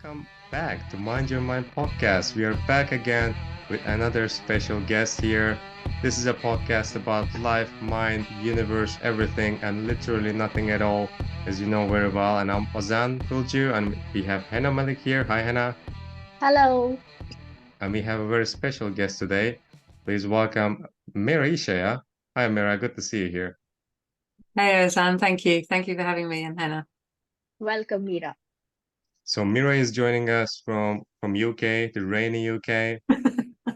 welcome back to Mind Your Mind podcast. We are back again with another special guest here. This is a podcast about life, mind, universe, everything, and literally nothing at all, as you know very well. And I'm Ozan Kulju, and we have Henna Malik here. Hi, Henna. Hello. And we have a very special guest today. Please welcome Meera Ishaya. Hi, Meera. Good to see you here. Hey, Ozan, thank you. Thank you for having me and Henna. Welcome, Meera. So Meera is joining us from UK, the rainy UK.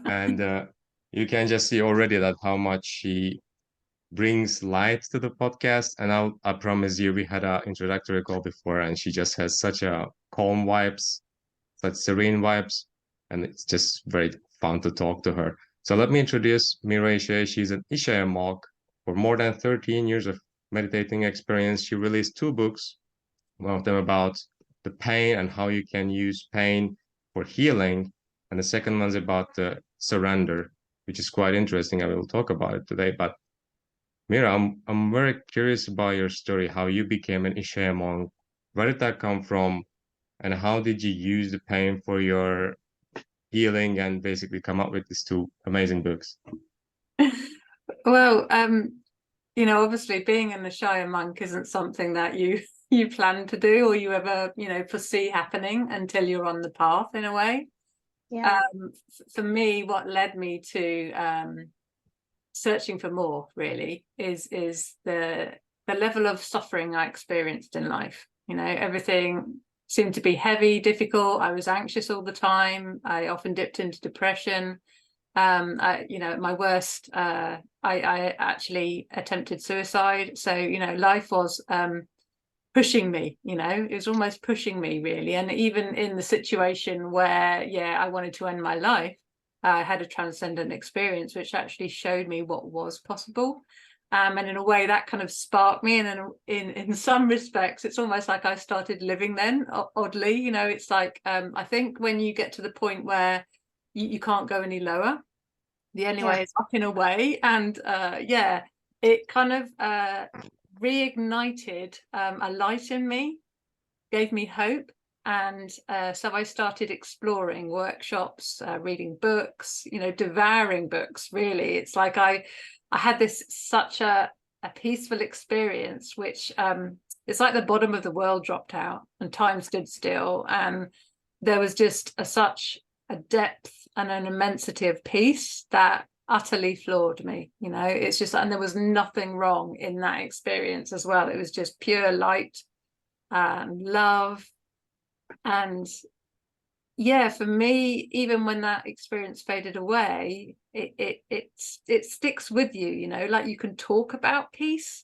And you can just see already that how much she brings light to the podcast. And I promise you, we had an introductory call before, and she just has such a calm vibes, such serene vibes, and it's just very fun to talk to her. So let me introduce Meera Ishaya. She's an Ishaya monk for more than 13 years of meditating experience. She released two books, one of them about the pain and how you can use pain for healing, and the second one's about the surrender, which is quite interesting. I will talk about it today. But Mira, I'm very curious about your story, how you became an Ishaya monk. Where did that come from, and how did you use the pain for your healing and basically come up with these two amazing books? Well, obviously being an Ishaya monk isn't something that you plan to do or you ever, foresee happening until you're on the path in a way. Yeah. For me, what led me to searching for more really is the level of suffering I experienced in life. Everything seemed to be heavy, difficult. I was anxious all the time. I often dipped into depression. At my worst, I actually attempted suicide. So, life was pushing me, it was almost pushing me really. And even in the situation where, I wanted to end my life, I had a transcendent experience, which actually showed me what was possible. And in a way that kind of sparked me. And then in some respects, it's almost like I started living then, oddly. It's like, I think when you get to the point where you can't go any lower, the only way is up in a way. And it kind of reignited a light in me, gave me hope. And so I started exploring workshops, reading books, devouring books, really. It's like I had such a peaceful experience, which it's like the bottom of the world dropped out and time stood still. And there was just such a depth and an immensity of peace that utterly floored me. It's just, and there was nothing wrong in that experience as well. It was just pure light and love. And for me, even when that experience faded away, it sticks with you. Like you can talk about peace,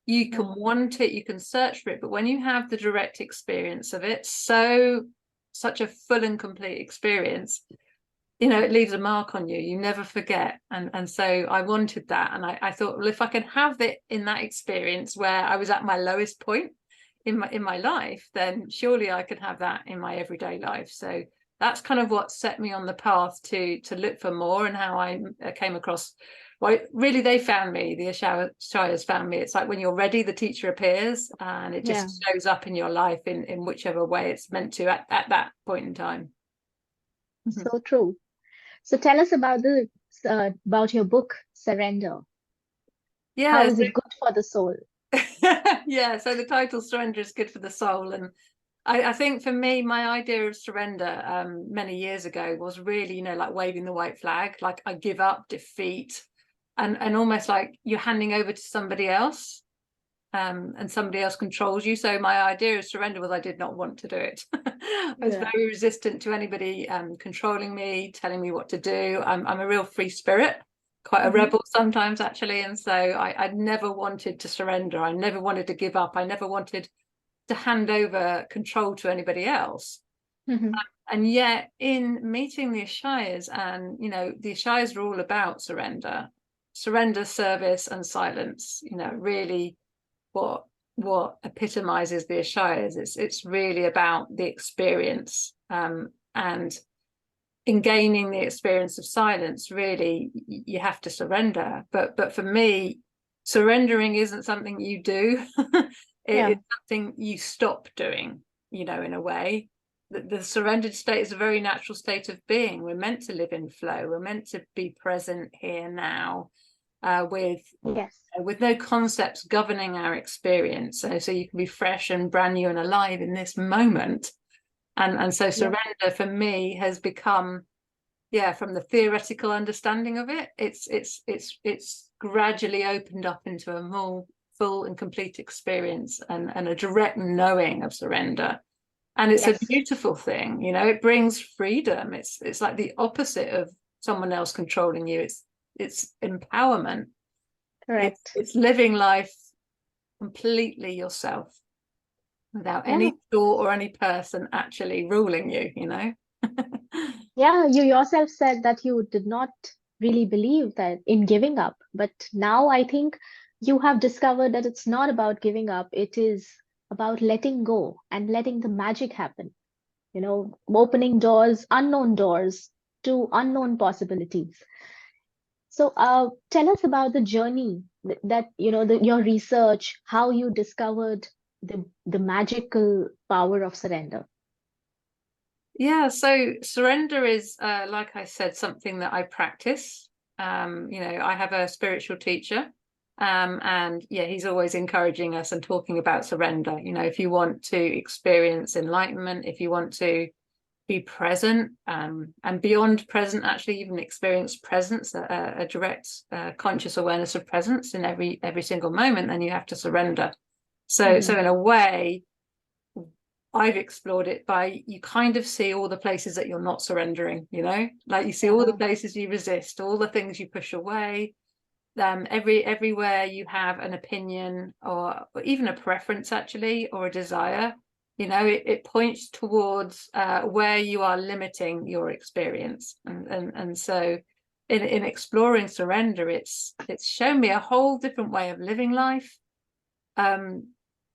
you can want it, you can search for it, but when you have the direct experience of it, such a full and complete experience, it leaves a mark on you. You never forget. And so I wanted that. And I thought, well, if I can have it in that experience where I was at my lowest point in my life, then surely I could have that in my everyday life. So that's kind of what set me on the path to look for more, and how I came across, well, really they found me, the Ishayas found me. It's like when you're ready, the teacher appears, and it just shows up in your life in whichever way it's meant to at that point in time. So true. So tell us about your book, Surrender. How is it good for the soul? So the title Surrender is good for the soul. And I think for me, my idea of surrender many years ago was really, like waving the white flag, like I give up, defeat, and almost like you're handing over to somebody else, and somebody else controls you. So my idea of surrender was I did not want to do it. I was very resistant to anybody controlling me, telling me what to do. I'm a real free spirit, quite a rebel sometimes actually. And so I never wanted to surrender. I never wanted to give up. I never wanted to hand over control to anybody else. And yet in meeting the Ishayas, and the Ishayas are all about surrender, service and silence. Really what epitomizes the Ishayas. It's really about the experience, and in gaining the experience of silence, really you have to surrender. But for me, surrendering isn't something you do. It's something you stop doing, in a way. the surrendered state is a very natural state of being. We're meant to live in flow. We're meant to be present here now, with no concepts governing our experience. So you can be fresh and brand new and alive in this moment. And so surrender for me has become, from the theoretical understanding of it, it's gradually opened up into a more full and complete experience and a direct knowing of surrender. And it's a beautiful thing, you know. It brings freedom. It's like the opposite of someone else controlling you. It's empowerment. Correct. It's living life completely yourself, without any thought or any person actually ruling you, you know. Yeah, you yourself said that you did not really believe that in giving up, but now I think you have discovered that it's not about giving up. It is about letting go and letting the magic happen, you know, opening unknown doors to unknown possibilities. So tell us about the journey that, you know, your research, how you discovered the magical power of surrender. Yeah, so surrender is, like I said, something that I practice. You know, I have a spiritual teacher, and he's always encouraging us and talking about surrender. You know, if you want to experience enlightenment, if you want to be present, and beyond present, actually even experience presence, a direct conscious awareness of presence in every single moment, then you have to surrender. So in a way, I've explored it by, you kind of see all the places that you're not surrendering, you know, like you see all the places you resist, all the things you push away, everywhere you have an opinion or even a preference, actually, or a desire, you know, it points towards where you are limiting your experience. And so in exploring surrender, it's shown me a whole different way of living life,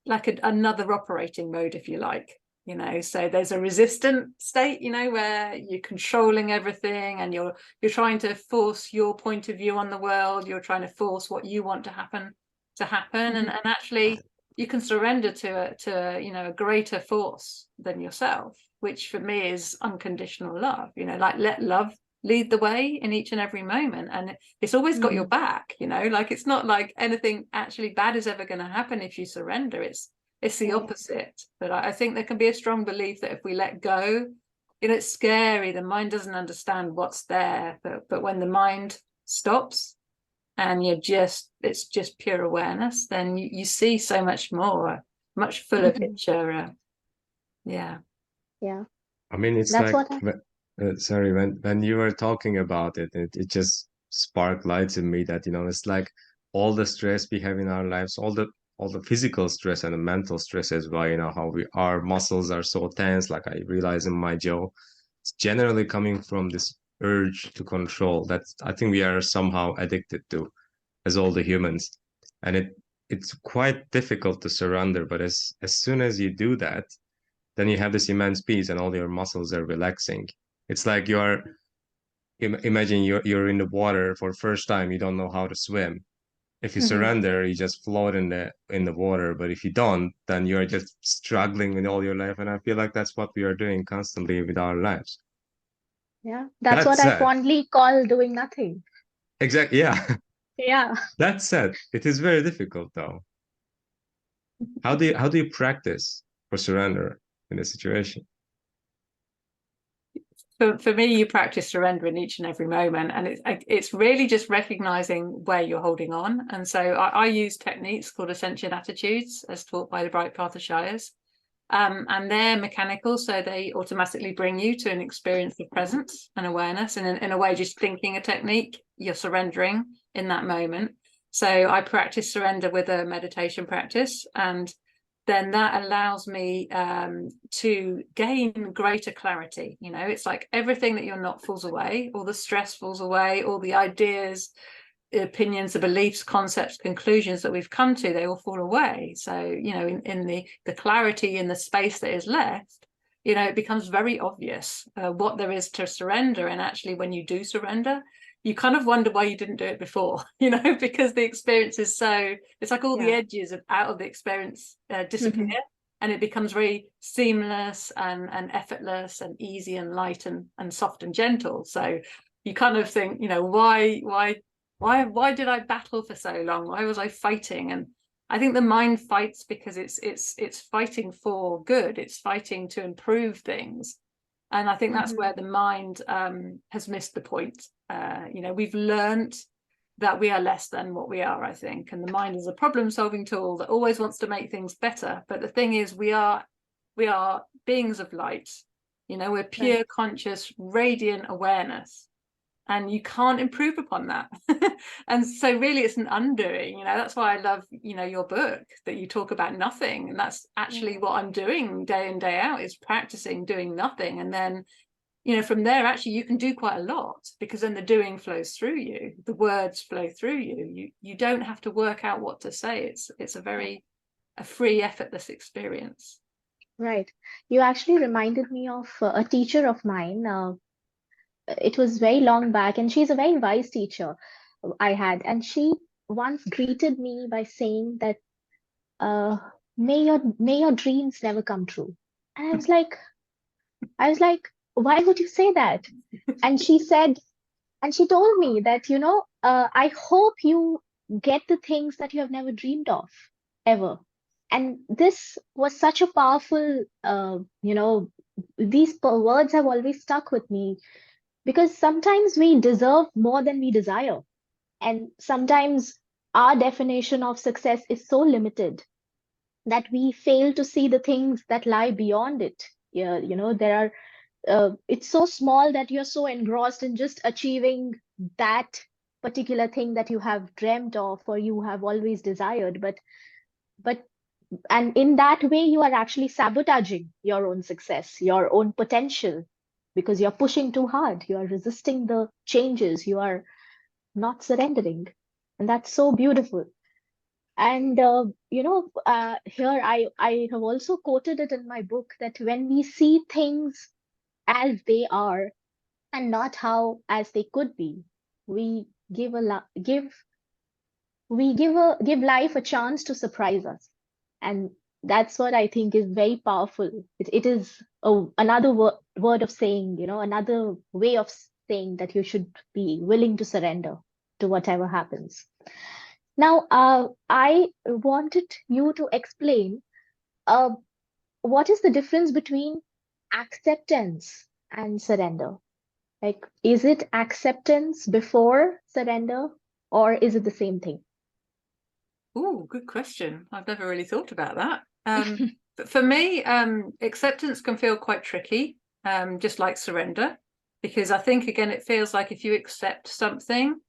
like another operating mode, if you like, you know. So there's a resistant state, you know, where you're controlling everything and you're trying to force your point of view on the world. You're trying to force what you want to happen. And actually you can surrender to you know, a greater force than yourself, which for me is unconditional love, you know, like let love lead the way in each and every moment, and it's always got your back, you know, like it's not like anything actually bad is ever going to happen if you surrender. It's the opposite. But I think there can be a strong belief that if we let go, you know, it's scary, the mind doesn't understand what's there, but when the mind stops and it's just pure awareness, then you see so much more, much fuller picture. I mean, it's That's like, what sorry, when you were talking about it, it just sparked lights in me that, you know, it's like all the stress we have in our lives, all the physical stress and the mental stress as well, you know, how our muscles are so tense, like I realize in my jaw, it's generally coming from this urge to control that I think we are somehow addicted to as all the humans. And it's quite difficult to surrender, but as soon as you do that, then you have this immense peace and all your muscles are relaxing. It's like imagine you're in the water for the first time, you don't know how to swim. If you surrender, you just float in the water. But if you don't, then you're just struggling with all your life. And I feel like that's what we are doing constantly with our lives. That's That what I said, fondly call doing nothing. exactly, yeah. Yeah. That said, it is very difficult though. How do you practice for surrender in this situation? For me, you practice surrender in each and every moment, and it's really just recognizing where you're holding on. And so I use techniques called ascension attitudes, as taught by the Bright Path Ishayas, and they're mechanical, so they automatically bring you to an experience of presence and awareness. And in a way, just thinking a technique, you're surrendering in that moment. So I practice surrender with a meditation practice, and then that allows me to gain greater clarity. You know, it's like everything that you're not falls away, all the stress falls away, all the ideas, the opinions, the beliefs, concepts, conclusions that we've come to, they all fall away. So, you know, in the clarity in the space that is left, you know, it becomes very obvious what there is to surrender. And actually, when you do surrender, you kind of wonder why you didn't do it before, you know, because the experience is so, it's like all the edges out of the experience disappear. and it becomes very seamless and effortless and easy and light and soft and gentle. So you kind of think, you know, why did I battle for so long? Why was I fighting? And I think the mind fights because it's fighting for good. It's fighting to improve things. And I think that's where the mind has missed the point. You know, we've learned that we are less than what we are, I think. And the mind is a problem-solving tool that always wants to make things better. But the thing is, we are beings of light. You know, we're pure, conscious, radiant awareness. And you can't improve upon that. And so really it's an undoing, you know. That's why I love, you know, your book, that you talk about nothing. And that's actually what I'm doing day in, day out, is practicing doing nothing. And then, you know, from there, actually, you can do quite a lot, because then the doing flows through you, the words flow through you. You don't have to work out what to say. It's a free, effortless experience. Right. You actually reminded me of a teacher of mine. It was very long back, and she's a very wise teacher I had. And she once greeted me by saying that, uh, may your dreams never come true. And I was like, why would you say that? And she said, and she told me that, you know, I hope you get the things that you have never dreamed of ever. And this was such a powerful, you know, these words have always stuck with me, because sometimes we deserve more than we desire. And sometimes our definition of success is so limited that we fail to see the things that lie beyond it. Yeah, you know, there are it's so small that you're so engrossed in just achieving that particular thing that you have dreamt of or you have always desired. But and in that way, you are actually sabotaging your own success, your own potential, because you're pushing too hard. You are resisting the changes. You are not surrendering. And that's so beautiful. And you know, here I have also quoted it in my book, that when we see things as they are and not how as they could be, we give give life a chance to surprise us. And that's what I think is very powerful. It is another word of saying, you know, another way of saying that you should be willing to surrender to whatever happens. Now, I wanted you to explain, uh, what is the difference between acceptance and surrender? Like, is it acceptance before surrender, or is it the same thing? Oh, good question. I've never really thought about that. But for me, acceptance can feel quite tricky, just like surrender, because I think, again, it feels like if you accept something,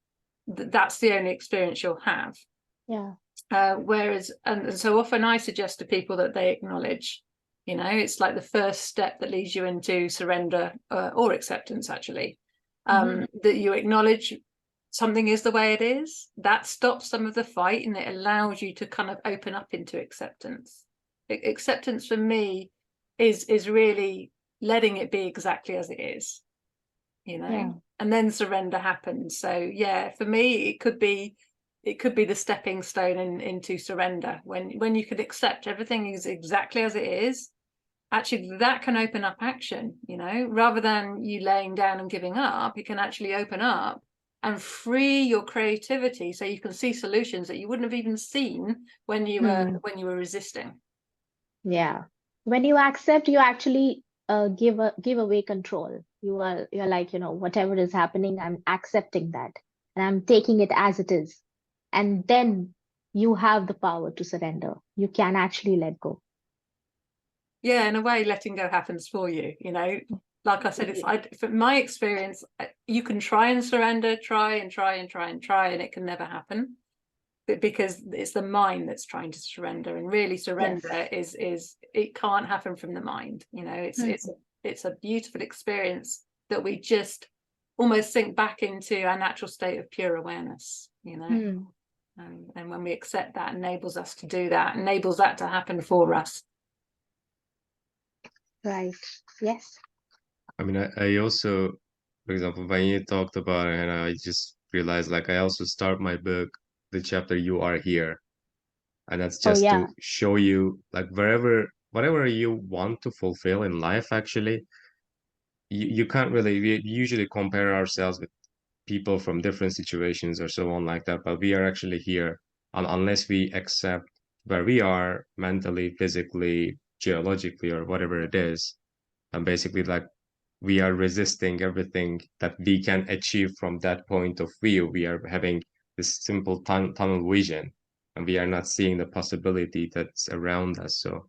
that's the only experience you'll have. Yeah. Whereas, and so often I suggest to people that they acknowledge, you know, it's like the first step that leads you into surrender or acceptance, actually, that you acknowledge something is the way it is. That stops some of the fight, and it allows you to kind of open up into acceptance. Acceptance for me is really letting it be exactly as it is, you know. Yeah. And then surrender happens. So yeah, for me, it could be the stepping stone into surrender. When you can accept everything is exactly as it is, actually that can open up action, you know, rather than you laying down and giving up. It can actually open up and free your creativity, so you can see solutions that you wouldn't have even seen when you were resisting. Yeah. When you accept, you actually give away control. You're like, you know, whatever is happening, I'm accepting that, and I'm taking it as it is. And then you have the power to surrender. You can actually let go. Yeah, in a way, letting go happens for you, you know. Like I said, from my experience, you can try and surrender, try, and it can never happen, because it's the mind that's trying to surrender. And really, surrender is it can't happen from the mind, you know. It's a beautiful experience that we just almost sink back into our natural state of pure awareness, you know. And when we accept that, enables us to do that, enables that to happen for us. Right. Yes. I mean, I also, for example, when you talked about it, and I just realized, like, I also start my book, the chapter "You Are Here," and that's Oh, just yeah. to show you, like, whatever whatever you want to fulfill in life, actually, you can't really, we usually compare ourselves with people from different situations or so on like that, but we are actually here, unless we accept where we are mentally, physically, geologically, or whatever it is, and basically like we are resisting everything that we can achieve from that point of view. We are having this simple tunnel vision, and we are not seeing the possibility that's around us. So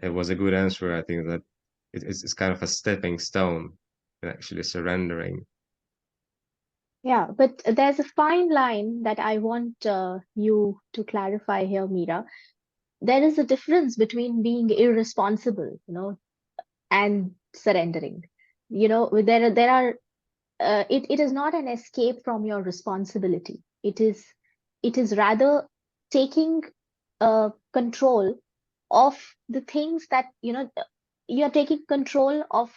it was a good answer. I think that it's kind of a stepping stone in actually surrendering. Yeah, but there's a fine line that I want you to clarify here, Meera. There is a difference between being irresponsible, and surrendering. There are it is not an escape from your responsibility. It is rather taking control of the things that you're taking control of,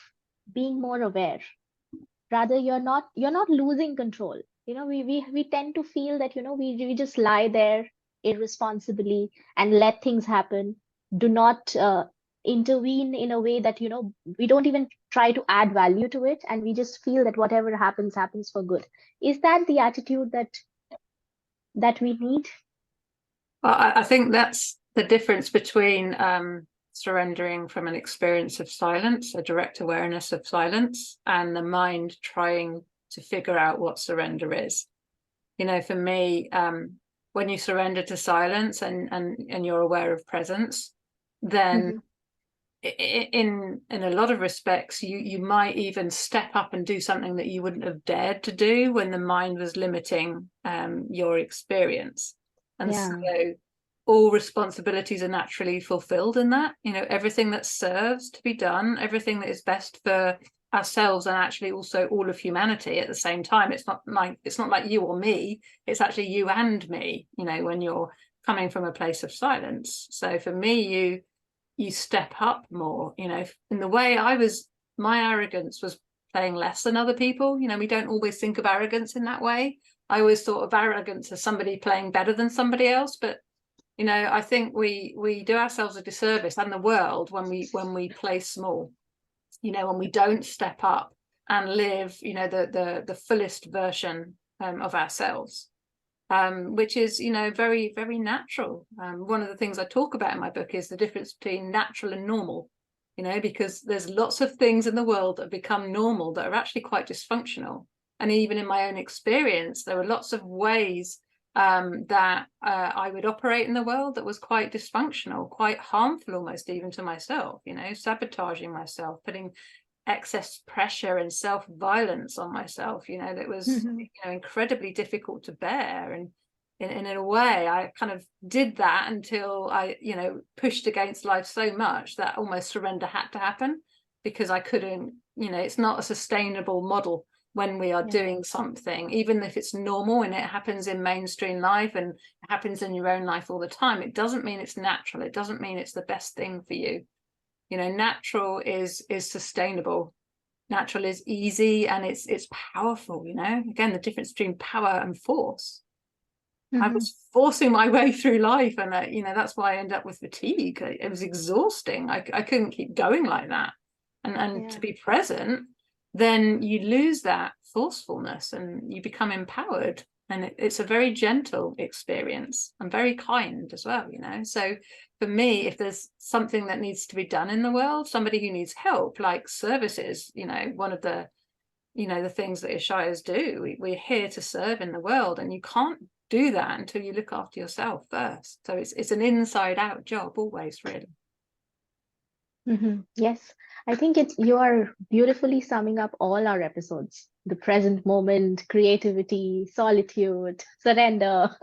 being more aware. Rather, you're not losing control. We tend to feel that we just lie there irresponsibly and let things happen, do not intervene in a way that we don't even try to add value to it, and we just feel that whatever happens happens for good. Is that the attitude that we need? Well, I think that's the difference between surrendering from an experience of silence, a direct awareness of silence, and the mind trying to figure out what surrender is. For me, when you surrender to silence and you're aware of presence, then in a lot of respects, you might even step up and do something that you wouldn't have dared to do when the mind was limiting your experience. And Yeah. so all responsibilities are naturally fulfilled in that. Everything that serves to be done, everything that is best for ourselves and actually also all of humanity at the same time. It's not like you or me, it's actually you and me, when you're coming from a place of silence. So for me, you step up more, in the way my arrogance was playing less than other people. We don't always think of arrogance in that way. I always thought of arrogance as somebody playing better than somebody else, but I think we do ourselves a disservice and the world when we play small, when we don't step up and live the fullest version of ourselves, which is very, very natural. One of the things I talk about in my book is the difference between natural and normal, because there's lots of things in the world that become normal that are actually quite dysfunctional. And even in my own experience, there were lots of ways that I would operate in the world that was quite dysfunctional, quite harmful, almost even to myself, sabotaging myself, putting excess pressure and self-violence on myself, that was incredibly difficult to bear. And in a way, I kind of did that until I pushed against life so much that almost surrender had to happen, because I couldn't, it's not a sustainable model when we are doing something, even if it's normal and it happens in mainstream life and it happens in your own life all the time. It doesn't mean it's natural. It doesn't mean it's the best thing for you. Natural is sustainable. Natural is easy and it's powerful. Again, the difference between power and force. I was forcing my way through life, and that's why I ended up with fatigue. It was exhausting. I couldn't keep going like that. And to be present, then you lose that forcefulness and you become empowered. And it's a very gentle experience and very kind as well, So for me, if there's something that needs to be done in the world, somebody who needs help, like services, one of the, the things that Ishayas do, we're here to serve in the world, and you can't do that until you look after yourself first. So it's an inside out job always, really. Yes, I think you are beautifully summing up all our episodes: the present moment, creativity, solitude, surrender.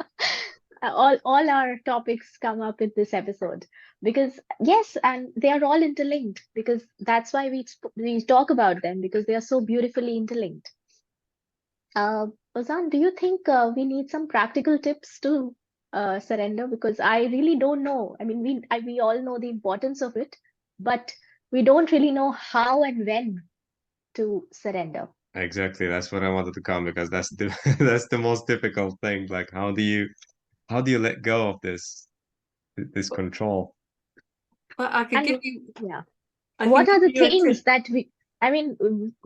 All our topics come up in this episode because yes, and they are all interlinked, because that's why we talk about them, because they are so beautifully interlinked. Ozan, do you think we need some practical tips to surrender? Because I really don't know. I mean, we all know the importance of it, but we don't really know how and when to surrender. Exactly, that's what I wanted to come, because that's the that's the most difficult thing. Like, how do you let go of this control? Well, I could give And you, yeah, I can what are give the you a tip. things that I mean,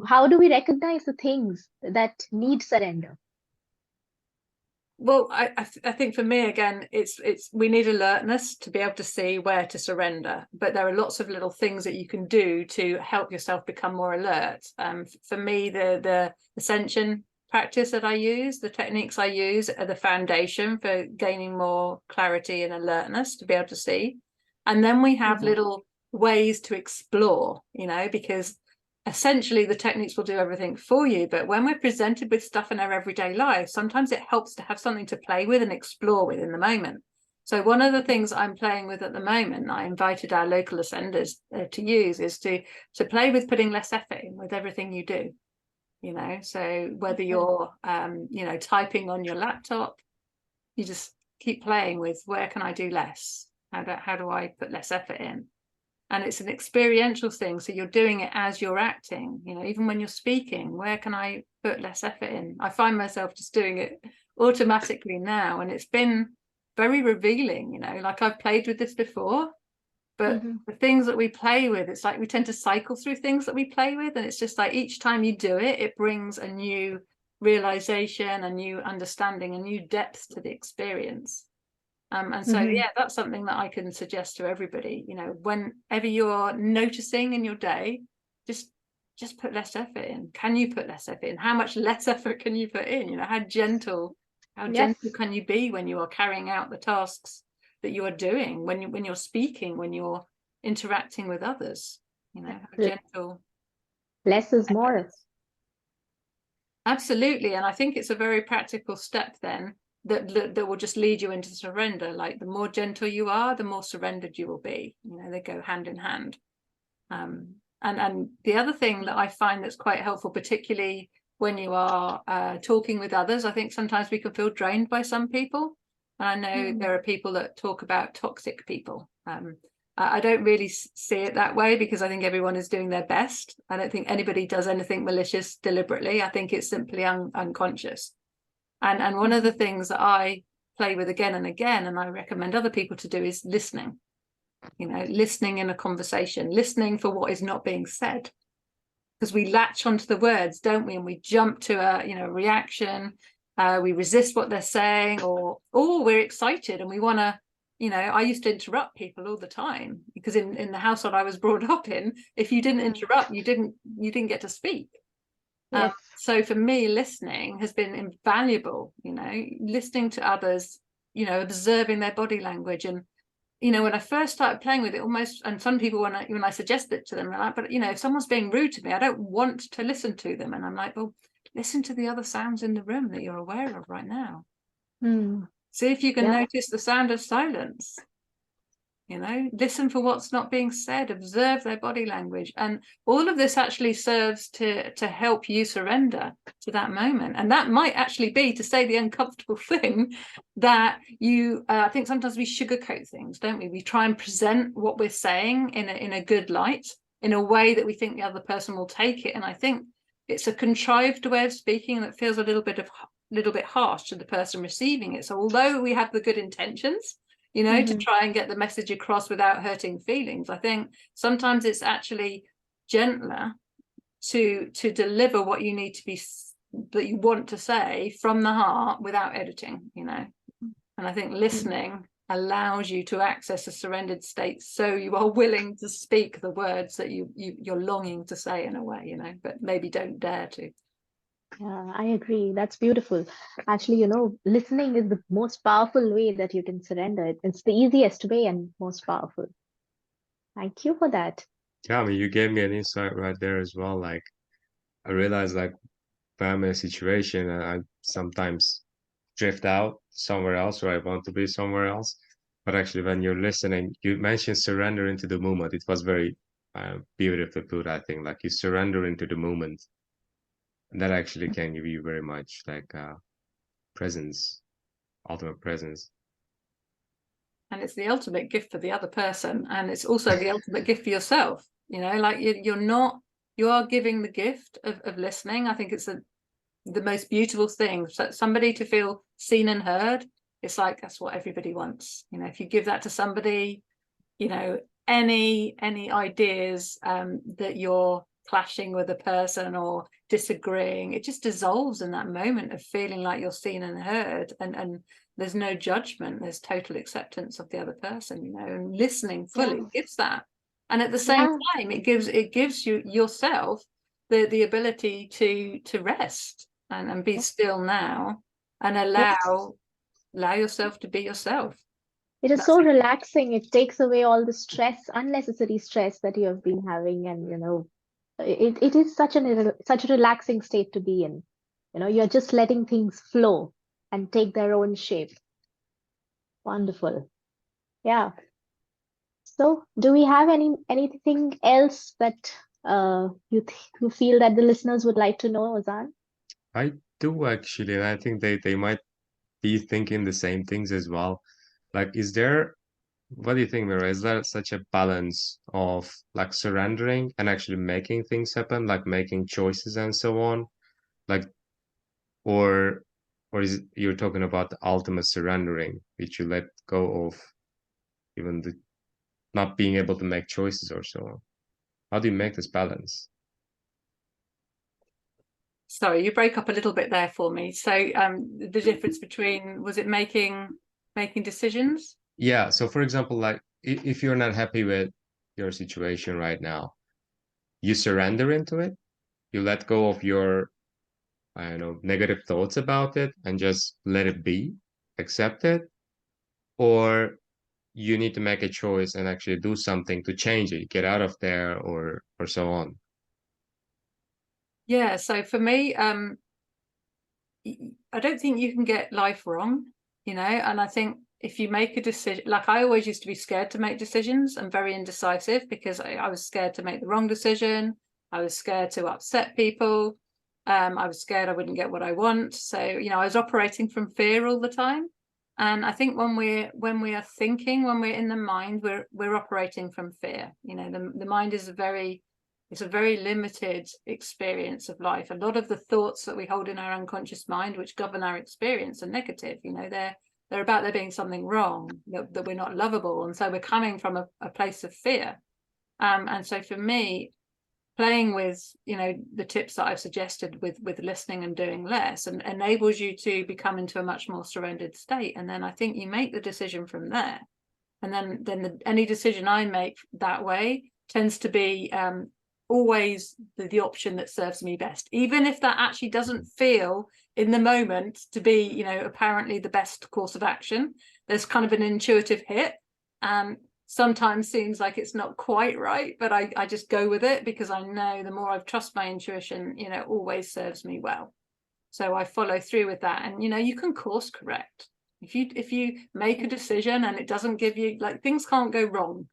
how do we recognize the things that need surrender? Well, I think for me again, it's we need alertness to be able to see where to surrender. But there are lots of little things that you can do to help yourself become more alert. For me, the ascension practice that I use, the techniques I use, are the foundation for gaining more clarity and alertness to be able to see. And then we have little ways to explore, because essentially the techniques will do everything for you, but when we're presented with stuff in our everyday life, sometimes it helps to have something to play with and explore with in the moment. So one of the things I'm playing with at the moment, I invited our local ascenders to use, is to play with putting less effort in with everything you do. So whether you're typing on your laptop, you just keep playing with, where can I do less? How do I put less effort in? And it's an experiential thing, so you're doing it as you're acting. Even when you're speaking, where can I put less effort in? I find myself just doing it automatically now, and it's been very revealing. Like, I've played with this before, but the things that we play with, it's like we tend to cycle through things that we play with, and it's just like each time you do it, it brings a new realization, a new understanding, a new depth to the experience. And so, yeah, that's something that I can suggest to everybody. Whenever you're noticing in your day, just put less effort in. Can you put less effort in? How much less effort can you put in? How gentle can you be when you are carrying out the tasks that you are doing, when you're speaking, when you're interacting with others? How gentle. Less is more. Absolutely. And I think it's a very practical step then that will just lead you into surrender. Like, the more gentle you are, the more surrendered you will be. They go hand in hand. And the other thing that I find that's quite helpful, particularly when you are talking with others, I think sometimes we can feel drained by some people. And I know there are people that talk about toxic people. I don't really see it that way, because I think everyone is doing their best. I don't think anybody does anything malicious deliberately. I think it's simply unconscious. And one of the things that I play with again and again, and I recommend other people to do, is listening. Listening in a conversation, listening for what is not being said, because we latch onto the words, don't we? And we jump to a reaction. We resist what they're saying, or we're excited and we want to. I used to interrupt people all the time, because in the household I was brought up in, if you didn't interrupt, you didn't get to speak. Yes. So for me, listening has been invaluable. Listening to others, observing their body language. And when I first started playing with it, almost, and some people, when I suggest it to them, they're like, but if someone's being rude to me, I don't want to listen to them. And I'm like, well, listen to the other sounds in the room that you're aware of right now. See if you can notice the sound of silence. Listen for what's not being said, observe their body language. And all of this actually serves to help you surrender to that moment. And that might actually be to say the uncomfortable thing that you, I think sometimes we sugarcoat things, don't we? We try and present what we're saying in a good light, in a way that we think the other person will take it. And I think it's a contrived way of speaking that feels a little bit harsh to the person receiving it. So although we have the good intentions, to try and get the message across without hurting feelings, I think sometimes it's actually gentler to deliver what you need to be, that you want to say from the heart, without editing. And I think listening allows you to access a surrendered state, so you are willing to speak the words that you're longing to say, in a way, but maybe don't dare to. Yeah, I agree. That's beautiful. Actually, listening is the most powerful way that you can surrender it. It's the easiest way and most powerful. Thank you for that. Yeah, I mean, you gave me an insight right there as well. Like, I realized, like, when I'm in a situation and I sometimes drift out somewhere else, or I want to be somewhere else. But actually, when you're listening, you mentioned surrender into the moment. It was very beautifully put, I think. Like, you surrender into the moment. And that actually can give you very much, like, presence, ultimate presence. And it's the ultimate gift for the other person, and it's also the ultimate gift for yourself. Like, you are giving the gift of listening. I think it's the most beautiful thing. So somebody to feel seen and heard, it's like, that's what everybody wants. If you give that to somebody, any ideas that you're clashing with a person or disagreeing. It just dissolves in that moment of feeling like you're seen and heard, and there's no judgment, there's total acceptance of the other person, you know, and listening fully gives that. And at the same time, it gives you yourself the ability to rest and be still now and allow yourself to be yourself. It is so relaxing. It takes away all the stress, unnecessary stress that you have been having, and you know, it is such a relaxing state to be in. You know, you're just letting things flow and take their own shape. Wonderful. Yeah. So, do we have anything else that you feel that the listeners would like to know, Ozan? I do actually, and I think they might be thinking the same things as well. Like, what do you think, Mira? Is there such a balance of like surrendering and actually making things happen, like making choices and so on? Like, or is you're talking about the ultimate surrendering, which you let go of even the not being able to make choices or so on? How do you make this balance? Sorry, you broke up a little bit there for me. So the difference between, was it making decisions? Yeah, so for example, like if you're not happy with your situation right now, you surrender into it, you let go of your, I don't know, negative thoughts about it and just let it be, accept it, or you need to make a choice and actually do something to change it, get out of there or so on. Yeah, so for me, I don't think you can get life wrong, you know, and I think if you make a decision, like I always used to be scared to make decisions and very indecisive because I was scared to make the wrong decision. I was scared to upset people. I was scared I wouldn't get what I want. So, you know, I was operating from fear all the time. And I think when we are thinking, when we're in the mind, we're operating from fear. You know, the mind is it's a very limited experience of life. A lot of the thoughts that we hold in our unconscious mind, which govern our experience, are negative. You know, they're about there being something wrong, that we're not lovable, and so we're coming from a place of fear. And so for me, playing with, you know, the tips that I've suggested with listening and doing less, and enables you to become into a much more surrendered state. And then I think you make the decision from there. And then any decision I make that way tends to be always the option that serves me best, even if that actually doesn't feel in the moment to be, you know, apparently the best course of action. There's kind of an intuitive hit, sometimes seems like it's not quite right, but I just go with it because I know the more I trust my intuition, you know, it always serves me well. So I follow through with that. And you know, you can course correct if you make a decision and it doesn't give you, like, things can't go wrong.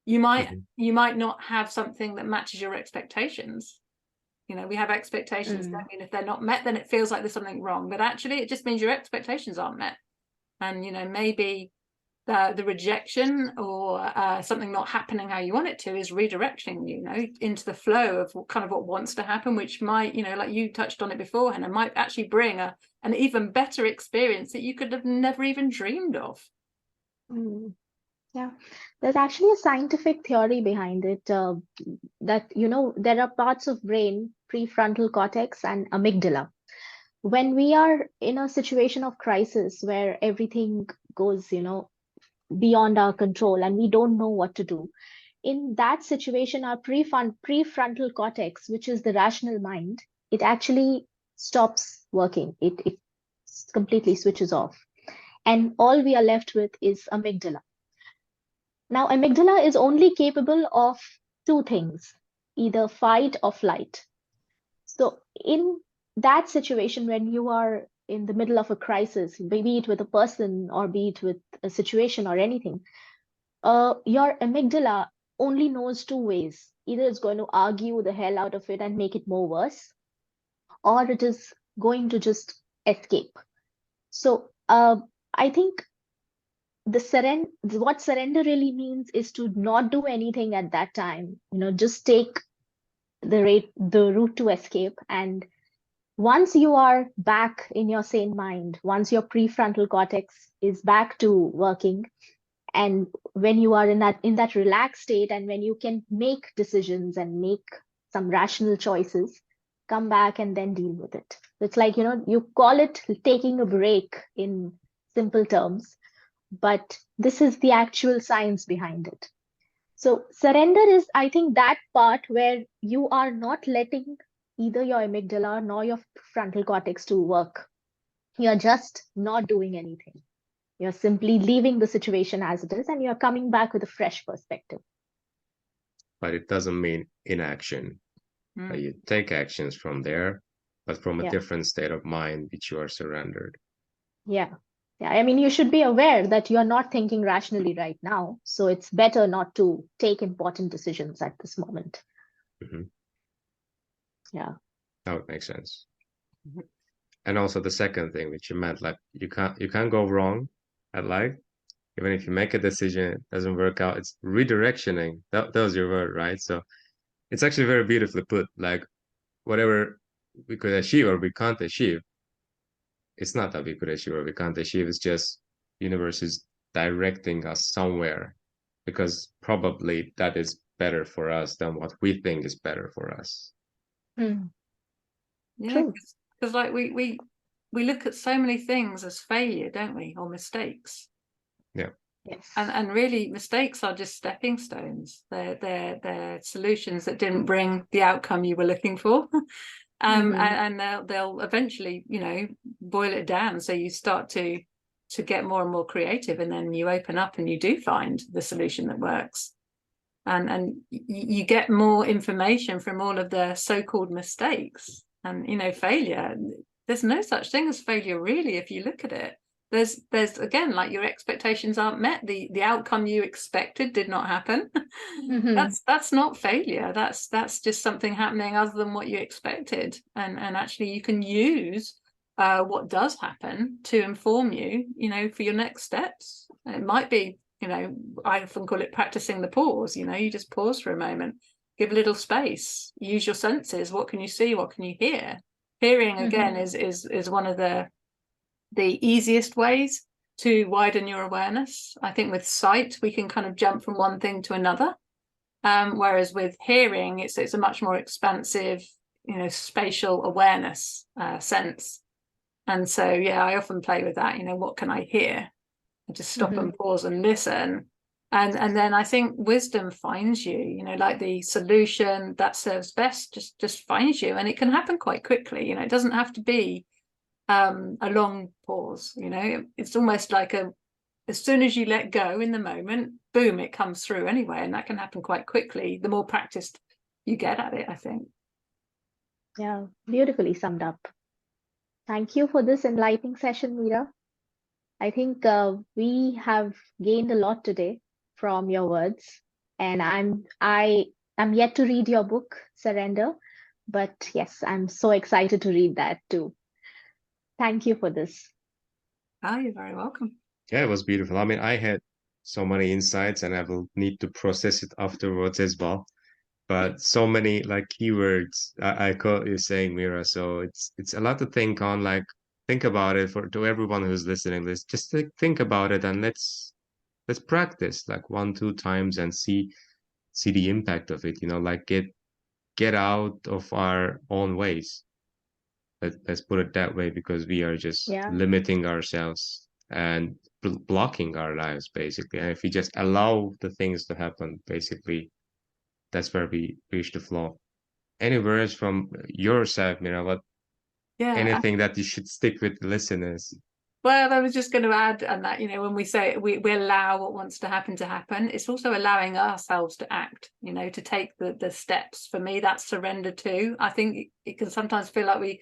You might not have something that matches your expectations. You know, we have expectations. That mean if they're not met, then it feels like there's something wrong, but actually it just means your expectations aren't met. And you know, maybe the rejection or something not happening how you want it to is redirecting you, you know, into the flow of what wants to happen, which might, you know, like you touched on it before, and it might actually bring an even better experience that you could have never even dreamed of. Yeah, there's actually a scientific theory behind it, that, you know, there are parts of brain, prefrontal cortex and amygdala. When we are in a situation of crisis where everything goes, you know, beyond our control and we don't know what to do, in that situation, our prefrontal cortex, which is the rational mind, it actually stops working. It completely switches off. And all we are left with is amygdala. Now, amygdala is only capable of two things, either fight or flight. So, in that situation, when you are in the middle of a crisis, be it with a person or be it with a situation or anything, your amygdala only knows two ways. Either it's going to argue the hell out of it and make it more worse, or it is going to just escape. So, I think what surrender really means is to not do anything at that time, you know, just take the route to escape. And once you are back in your sane mind, once your prefrontal cortex is back to working, And when you are in that relaxed state, and when you can make decisions and make some rational choices, come back and then deal with it. It's like, you call it taking a break in simple terms, but this is the actual science behind it. So surrender is, I think, that part where you are not letting either your amygdala nor your frontal cortex to work. You're just not doing anything. You're simply leaving the situation as it is, and you're coming back with a fresh perspective. But it doesn't mean inaction. You take actions from there, but from a different state of mind, which you are surrendered. Yeah. Yeah. I mean, you should be aware that you're not thinking rationally right now. So it's better not to take important decisions at this moment. Mm-hmm. Yeah. That would make sense. Mm-hmm. And also the second thing which you meant, like you can't go wrong at life. Even if you make a decision, it doesn't work out. It's redirectioning. That was your word, right? So it's actually very beautifully put. Like whatever we could achieve or we can't achieve, it's not that we could achieve or we can't achieve. It's just universe is directing us somewhere because probably that is better for us than what we think is better for us. Mm. Yeah, because like we look at so many things as failure, don't we, or mistakes? Yeah. Yes. And really, mistakes are just stepping stones. They're solutions that didn't bring the outcome you were looking for. And they'll eventually, boil it down. So you start to get more and more creative, and then you open up and you do find the solution that works. And you get more information from all of the so-called mistakes. And failure, there's no such thing as failure, really, if you look at it. There's again, like, your expectations aren't met, the outcome you expected did not happen. That's not failure. That's just something happening other than what you expected. And actually you can use what does happen to inform you, for your next steps. It might be, I often call it practicing the pause. You just pause for a moment, give a little space, use your senses. What can you see? What can you hear? Hearing, again, is one of the easiest ways to widen your awareness. I think with sight, we can kind of jump from one thing to another. Whereas with hearing, it's a much more expansive, spatial awareness sense. And so, yeah, I often play with that. What can I hear? And just stop and pause and listen. And then I think wisdom finds you, like the solution that serves best just finds you. And it can happen quite quickly. It doesn't have to be a long pause. It's almost like as soon as you let go in the moment, boom, it comes through anyway. And that can happen quite quickly the more practiced you get at it, I think. Yeah, beautifully summed up. Thank you for this enlightening session, Meera. I think we have gained a lot today from your words, and I am yet to read your book, Surrender, but yes, I'm so excited to read that too. Thank you for this. Oh, you're very welcome. Yeah, it was beautiful. I mean, I had so many insights and I will need to process it afterwards as well. But so many like keywords I caught you saying, Meera. So it's a lot to think on. Like think about it to everyone who's listening. Let's just think about it and let's practice like 1, 2 times and see the impact of it. Like get out of our own ways. Let's put it that way, because we are just limiting ourselves and blocking our lives basically. And if we just allow the things to happen, basically, that's where we reach the flow. Any words from your side, Meera? Anything that you should stick with the listeners? Well, I was just going to add, and that, when we say we allow what wants to happen, it's also allowing ourselves to act, to take the steps. For me, that's surrender too. I think it can sometimes feel like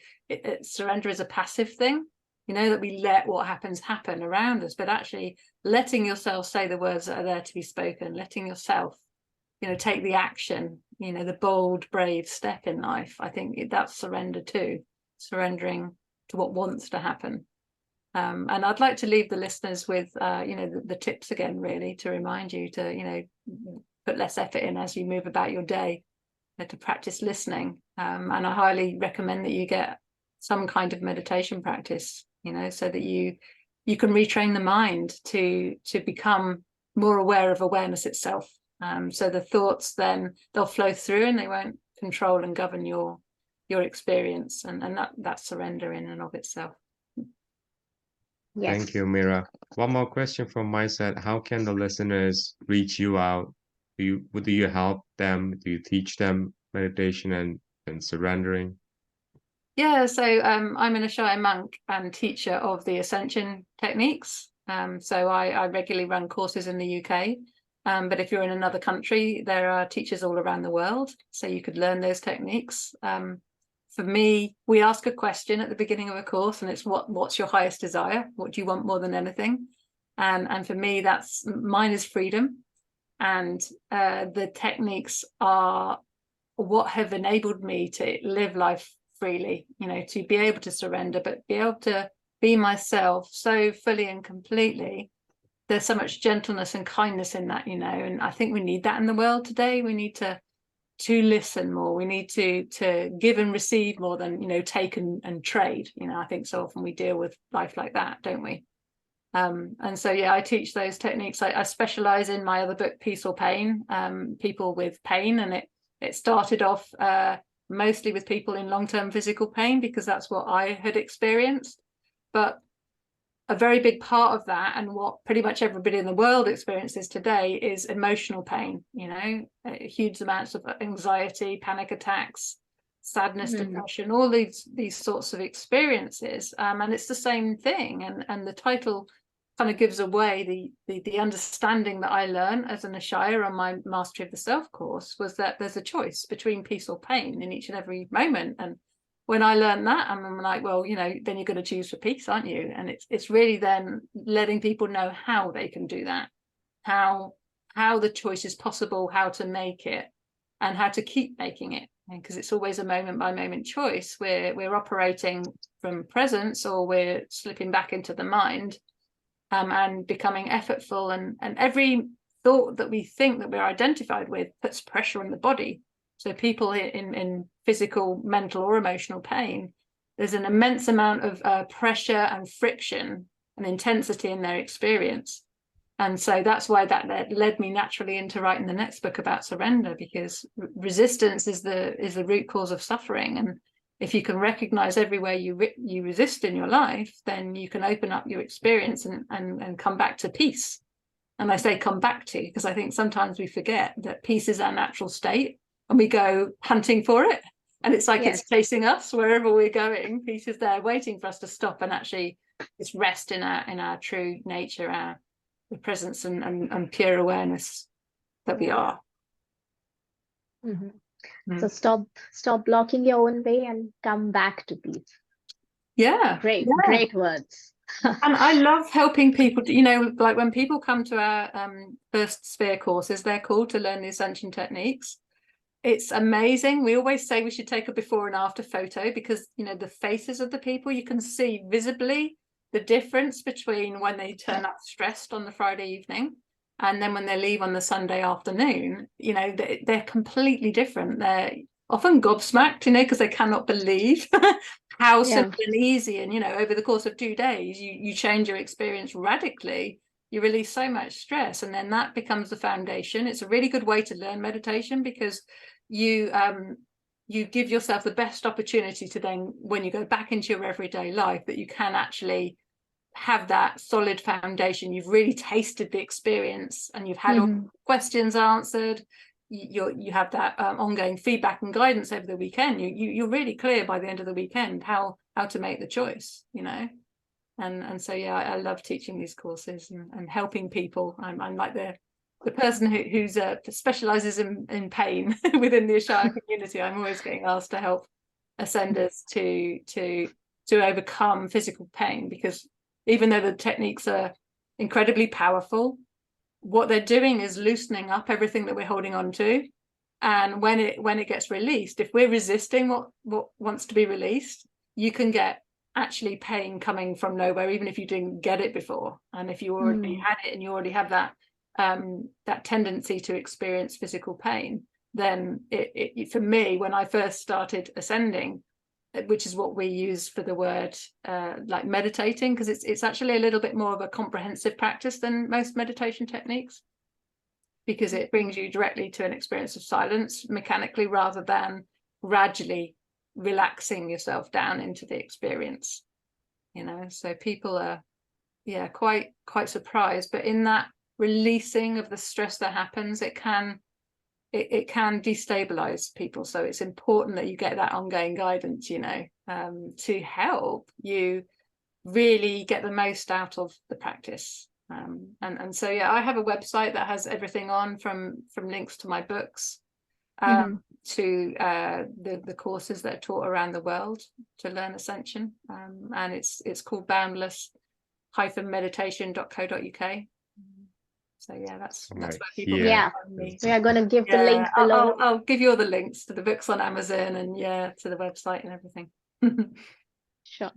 surrender is a passive thing, that we let what happens happen around us, but actually letting yourself say the words that are there to be spoken, letting yourself, take the action, the bold, brave step in life. I think that's surrender too, surrendering to what wants to happen. And I'd like to leave the listeners with, the tips again, really, to remind you to, put less effort in as you move about your day, to practice listening. And I highly recommend that you get some kind of meditation practice, so that you can retrain the mind to become more aware of awareness itself. So the thoughts then they'll flow through and they won't control and govern your experience, and that's surrender in and of itself. Yes. Thank you, Meera. One more question from my side. How can the listeners reach you out? Do you help them? Do you teach them meditation and surrendering? Yeah, so I'm an Ishaya monk and teacher of the ascension techniques. So I regularly run courses in the UK. But if you're in another country, there are teachers all around the world, so you could learn those techniques. For me, we ask a question at the beginning of a course, and it's what's your highest desire? What do you want more than anything? And for me, mine is freedom. And the techniques are what have enabled me to live life freely, to be able to surrender, but be able to be myself so fully and completely. There's so much gentleness and kindness in that, and I think we need that in the world today. We need to listen more. We need to give and receive more than, take and trade. I think so often we deal with life like that, don't we? And so, yeah, I teach those techniques. I specialize in my other book, Peace or Pain, people with pain. And it started off mostly with people in long-term physical pain, because that's what I had experienced. But a very big part of that, and what pretty much everybody in the world experiences today, is emotional pain, huge amounts of anxiety, panic attacks, sadness, depression, all these sorts of experiences. And it's the same thing. And the title kind of gives away the understanding that I learned as an Ishaya on my Mastery of the Self course, was that there's a choice between peace or pain in each and every moment. And when I learned that, I'm like, well, then you're going to choose for peace, aren't you? And it's really then letting people know how they can do that, how the choice is possible, how to make it, and how to keep making it. Because it's always a moment by moment choice. We're operating from presence, or we're slipping back into the mind, and becoming effortful. And every thought that we think that we're identified with puts pressure on the body. So people in physical, mental, or emotional pain, there's an immense amount of pressure and friction and intensity in their experience. And so that's why that led me naturally into writing the next book about surrender, because resistance is the root cause of suffering. And if you can recognize everywhere you resist in your life, then you can open up your experience and come back to peace. And I say come back to, because I think sometimes we forget that peace is our natural state, and we go hunting for it. And it's like, it's chasing us wherever we're going. Peace is there waiting for us to stop and actually just rest in our true nature, the presence and pure awareness that we are. So stop blocking your own way and come back to peace. Yeah. Great words. And I love helping people, like when people come to our first sphere courses, they're called to learn the ascension techniques. It's amazing. We always say we should take a before and after photo, because the faces of the people, you can see visibly the difference between when they turn up stressed on the Friday evening and then when they leave on the Sunday afternoon. They're completely different. They're often gobsmacked, because they cannot believe how simple and easy, and over the course of 2 days you change your experience radically. You release so much stress, and then that becomes the foundation. It's a really good way to learn meditation, because you give yourself the best opportunity to then, when you go back into your everyday life, that you can actually have that solid foundation. You've really tasted the experience, and you've had all the questions answered. You have that ongoing feedback and guidance over the weekend. You're really clear by the end of the weekend how to make the choice, And so, yeah, I love teaching these courses and helping people. I'm like the person who's specializes in pain within the Ishaya community. I'm always getting asked to help ascenders to overcome physical pain, because even though the techniques are incredibly powerful, what they're doing is loosening up everything that we're holding on to. And when it gets released, if we're resisting what wants to be released, you can get actually pain coming from nowhere, even if you didn't get it before. And if you already had it, and you already have that tendency to experience physical pain, then it for me, when I first started ascending, which is what we use for the word like meditating, because it's actually a little bit more of a comprehensive practice than most meditation techniques, because it brings you directly to an experience of silence mechanically rather than gradually relaxing yourself down into the experience, you know. So people are quite surprised, but in that releasing of the stress that happens, it can destabilize people. So it's important that you get that ongoing guidance, you know, to help you really get the most out of the practice. And so I have a website that has everything on, from links to my books to the courses that are taught around the world to learn ascension, and it's called boundless-meditation.co.uk. So that's where people can find me. We are going to give the link below. I'll give you all the links to the books on Amazon and to the website and everything. Sure.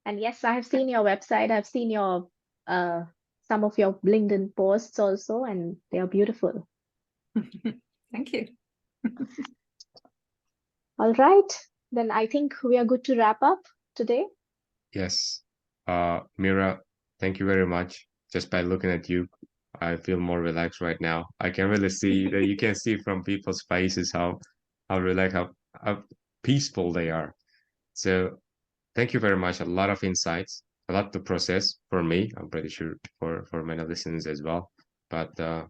And yes, I have seen your website. I've seen your some of your LinkedIn posts also, and they are beautiful. Thank you. All right, then I think we are good to wrap up today. Yes. Meera, thank you very much. Just by looking at you, I feel more relaxed right now. I can really see that you can see from people's faces how relaxed, how peaceful they are. So thank you very much. A lot of insights, a lot to process for me. I'm pretty sure for many listeners as well. But yeah.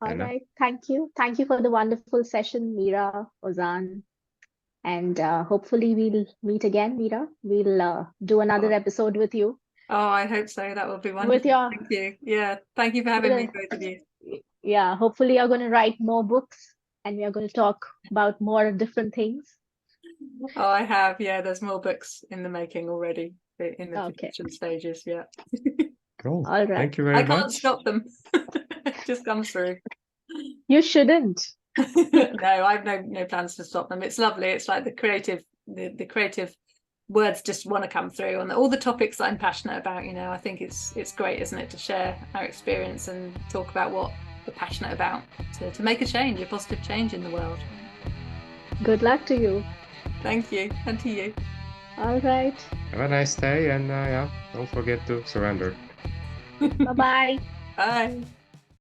All Henna? right. Thank you. Thank you for the wonderful session, Meera, Ozan. And hopefully we'll meet again, Meera. We'll do another episode with you. Oh, I hope so. That would be wonderful. Thank you. Yeah. Thank you for having me, both of you. Yeah. Hopefully you're going to write more books and we are going to talk about more different things. Oh, I have. Yeah. There's more books in the making already, in the production stages. Yeah. Cool. All right. Thank you very much. I can't stop them. It just comes through. You shouldn't. No, I've no plans to stop them. It's lovely. It's like the creative words just want to come through on all the topics that I'm passionate about. You know, I think it's great, isn't it, to share our experience and talk about what we're passionate about to make a change, a positive change in the world. Good luck to you. Thank you, and to you. All right. Have a nice day, and don't forget to surrender. Bye-bye. Bye.